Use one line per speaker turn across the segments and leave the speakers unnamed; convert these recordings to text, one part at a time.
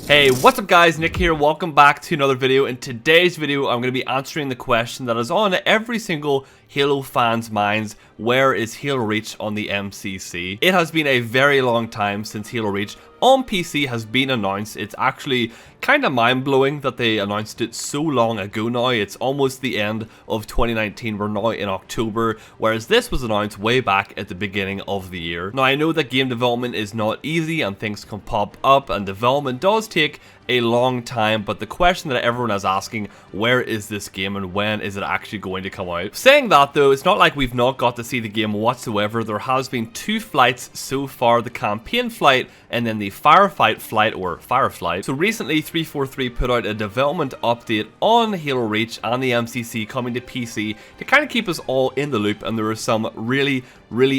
Hey, what's up guys, Nick here, welcome back to another video. In today's video, I'm going to be answering the question that is on every single Halo fan's minds: where is Halo Reach on the MCC? It has been a very long time since Halo Reach on PC has been announced. It's actually kind of mind-blowing that they announced it so long ago now. It's almost the end of 2019, we're now in October, whereas this was announced way back at the beginning of the year. Now I know that game development is not easy and things can pop up and development does take a long time, but the question that everyone is asking, where is this game and when is it actually going to come out? Saying that though, it's not like we've not got to see the game whatsoever. There has been 2 flights so far, the campaign flight and then the firefight flight, or fireflight. So recently 343 put out a development update on Halo Reach and the MCC coming to PC to kind of keep us all in the loop, and there is some really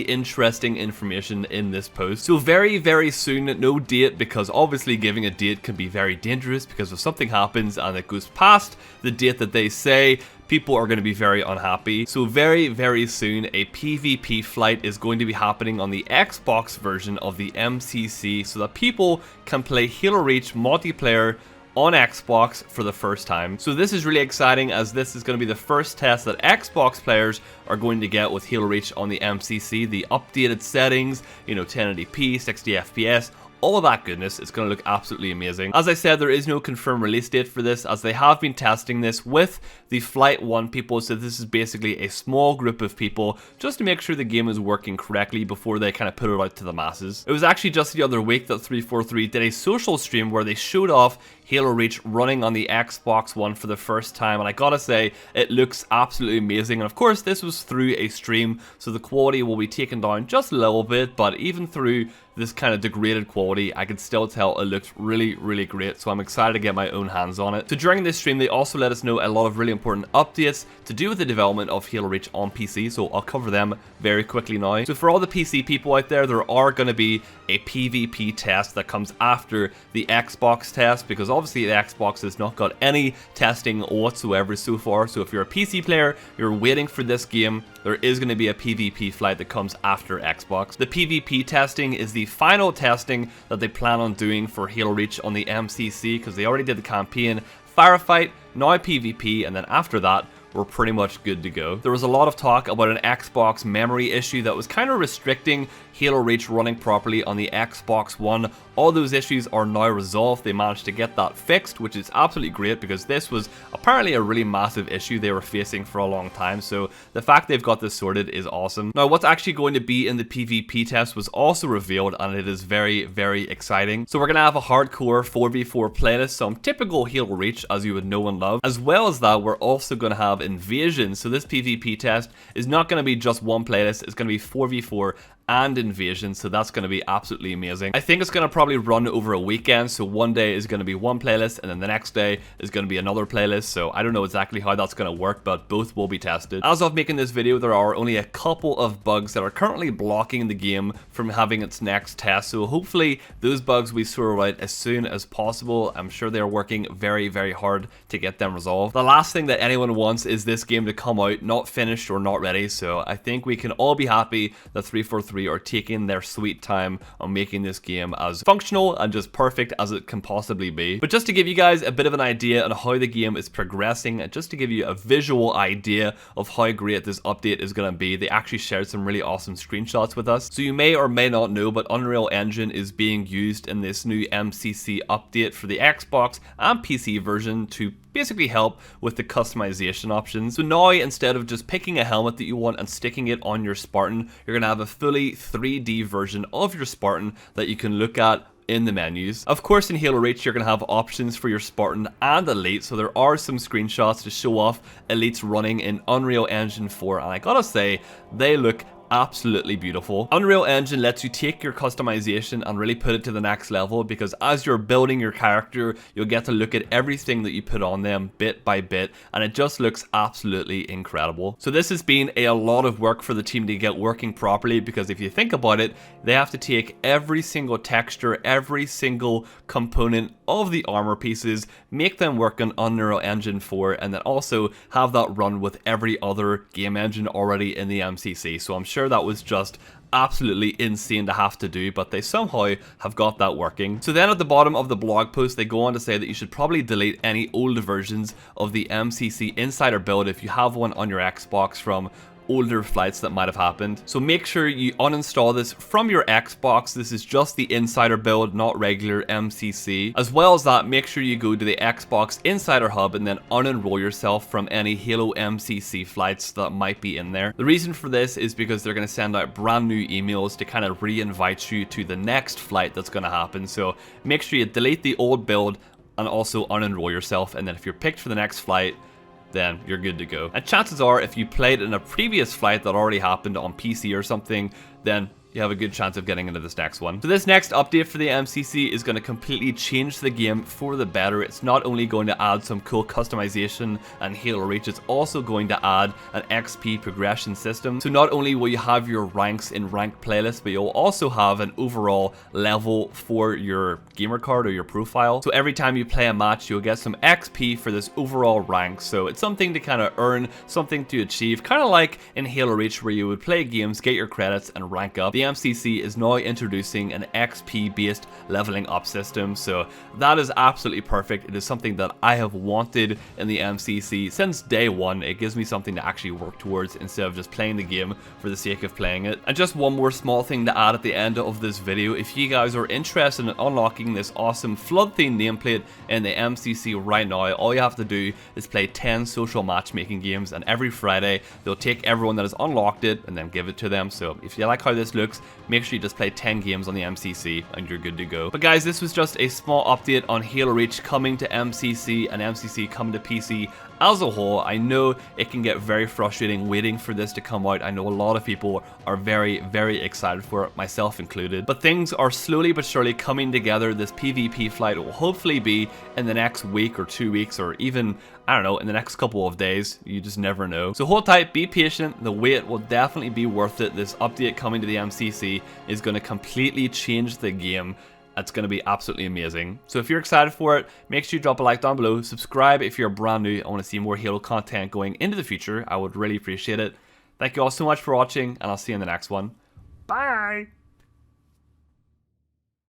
interesting information in this post. So very soon, no date, because obviously giving a date can be very dangerous, because if something happens and it goes past the date that they say, people are going to be very unhappy. So very soon a PvP flight is going to be happening on the Xbox version of the MCC so that people can play Halo Reach multiplayer on Xbox for the first time. So this is really exciting, as this is going to be the first test that Xbox players are going to get with Halo Reach on the MCC. The updated settings, 1080p, 60 FPS, all of that goodness. It's going to look absolutely amazing. As I said, there is no confirmed release date for this, as they have been testing this with the Flight 1 people, so this is basically a small group of people just to make sure the game is working correctly before they kind of put it out to the masses. It was actually just the other week that 343 did a social stream where they showed off Halo Reach running on the Xbox One for the first time, and I gotta say, it looks absolutely amazing. And of course, this was through a stream, so the quality will be taken down just a little bit, but even through this kind of degraded quality, I could still tell it looked really great, so I'm excited to get my own hands on it. So during this stream, they also let us know a lot of really important updates to do with the development of Halo Reach on PC, so I'll cover them very quickly now. So for all the PC people out there are going to be a PvP test that comes after the Xbox test, because obviously the Xbox has not got any testing whatsoever so far. So if you're a PC player, you're waiting for this game, there is going to be a PvP flight that comes after Xbox. The PvP testing is the final testing that they plan on doing for Halo Reach on the MCC, because they already did the campaign, firefight, now PvP, and then after that we're pretty much good to go. There was a lot of talk about an Xbox memory issue that was kind of restricting Halo Reach running properly on the Xbox One. All those issues are now resolved. They managed to get that fixed, which is absolutely great, because this was apparently a really massive issue they were facing for a long time. So the fact they've got this sorted is awesome. Now what's actually going to be in the PvP test was also revealed, and it is very exciting. So we're going to have a hardcore 4v4 playlist, some typical Halo Reach as you would know and love. As well as that, we're also going to have Invasion. So this PvP test is not going to be just one playlist, it's going to be 4v4 and Invasion, so that's going to be absolutely amazing. I think it's going to probably run over a weekend, so one day is going to be one playlist and then the next day is going to be another playlist, so I don't know exactly how that's going to work, but both will be tested. As of making this video, there are only a couple of bugs that are currently blocking the game from having its next test, so hopefully those bugs we sort out as soon as possible. I'm sure they're working very hard to get them resolved. The last thing that anyone wants is this game to come out not finished or not ready, so I think we can all be happy that 343 are taking their sweet time on making this game as functional and just perfect as it can possibly be. But just to give you guys a bit of an idea on how the game is progressing, and just to give you a visual idea of how great this update is going to be, they actually shared some really awesome screenshots with us. So you may or may not know, but Unreal Engine is being used in this new MCC update for the Xbox and PC version to basically help with the customization options. So now, instead of just picking a helmet that you want and sticking it on your Spartan, you're going to have a fully 3D version of your Spartan that you can look at in the menus. Of course, in Halo Reach, you're going to have options for your Spartan and Elite, so there are some screenshots to show off Elites running in Unreal Engine 4, and I gotta say, they look absolutely beautiful. Unreal Engine lets you take your customization and really put it to the next level, because as you're building your character, you'll get to look at everything that you put on them bit by bit, and it just looks absolutely incredible. So this has been a lot of work for the team to get working properly, because if you think about it, they have to take every single texture, every single component of the armor pieces, make them work on Unreal Engine 4, and then also have that run with every other game engine already in the MCC. So I'm sure that was just absolutely insane to have to do, but they somehow have got that working. So then at the bottom of the blog post, they go on to say that you should probably delete any old versions of the MCC Insider build if you have one on your Xbox from older flights that might have happened. So make sure you uninstall this from your Xbox. This is just the Insider build, not regular MCC. As well as that, make sure you go to the Xbox Insider Hub and then unenroll yourself from any Halo MCC flights that might be in there. The reason for this is because they're going to send out brand new emails to kind of re-invite you to the next flight that's going to happen. So make sure you delete the old build and also unenroll yourself, and then if you're picked for the next flight, then you're good to go. And chances are, if you played in a previous flight that already happened on PC or something, then you have a good chance of getting into this next one. So this next update for the MCC is going to completely change the game for the better. It's not only going to add some cool customization and Halo Reach, it's also going to add an XP progression system. So not only will you have your ranks in ranked playlists, but you'll also have an overall level for your gamer card or your profile. So every time you play a match, you'll get some XP for this overall rank. So it's something to kind of earn, something to achieve, kind of like in Halo Reach where you would play games, get your credits, and rank up. The MCC is now introducing an XP based leveling up system, so that is absolutely perfect. It is something that I have wanted in the MCC since day one. It gives me something to actually work towards instead of just playing the game for the sake of playing it. And just one more small thing to add at the end of this video: if you guys are interested in unlocking this awesome flood theme nameplate in the MCC right now, all you have to do is play 10 social matchmaking games, and every Friday they'll take everyone that has unlocked it and then give it to them. So if you like how this looks, make sure you just play 10 games on the MCC and you're good to go. But guys, this was just a small update on Halo Reach coming to MCC and MCC coming to PC as a whole. I know it can get very frustrating waiting for this to come out. I know a lot of people are very, very excited for it, myself included. But things are slowly but surely coming together. This PvP flight will hopefully be in the next week or 2 weeks, or even, I don't know, in the next couple of days. You just never know. So hold tight, be patient. The wait will definitely be worth it. This update coming to the MCC is going to completely change the game. It's going to be absolutely amazing. So if you're excited for it, make sure you drop a like down below. Subscribe if you're brand new. I want to see more Halo content going into the future. I would really appreciate it. Thank you all so much for watching, and I'll see you in the next one. Bye!